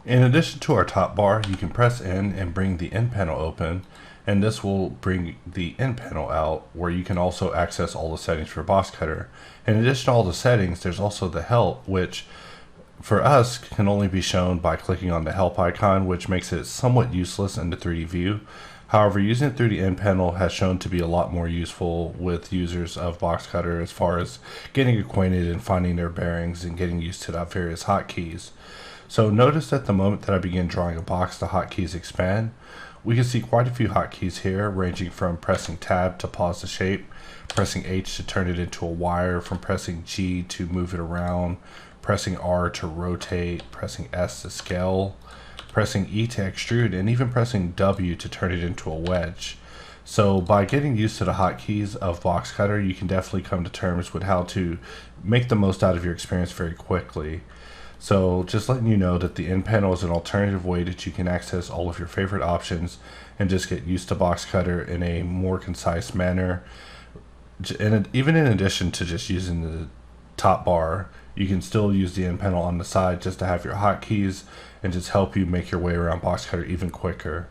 In addition to our top bar, you can press N and bring the NPanel open, and this will bring the NPanel out, where you can also access all the settings for boxcutter. In addition to all the settings, there's also the help, which for us can only be shown by clicking on the help icon, which makes it somewhat useless in the 3D view. However, using the 3D NPanel has shown to be a lot more useful with users of boxcutter as far as getting acquainted and finding their bearings and getting used to the various hotkeys. So notice that the moment that I begin drawing a box, the hotkeys expand. We can see quite a few hotkeys here, ranging from pressing tab to pause the shape, pressing H to turn it into a wire, from pressing G to move it around, pressing R to rotate, pressing S to scale, pressing E to extrude, and even pressing W to turn it into a wedge. So by getting used to the hotkeys of boxcutter, you can definitely come to terms with how to make the most out of your experience very quickly. So just letting you know that the NPanel is an alternative way that you can access all of your favorite options and just get used to boxcutter in a more concise manner. And even in addition to just using the top bar, you can still use the NPanel on the side just to have your hotkeys and just help you make your way around boxcutter even quicker.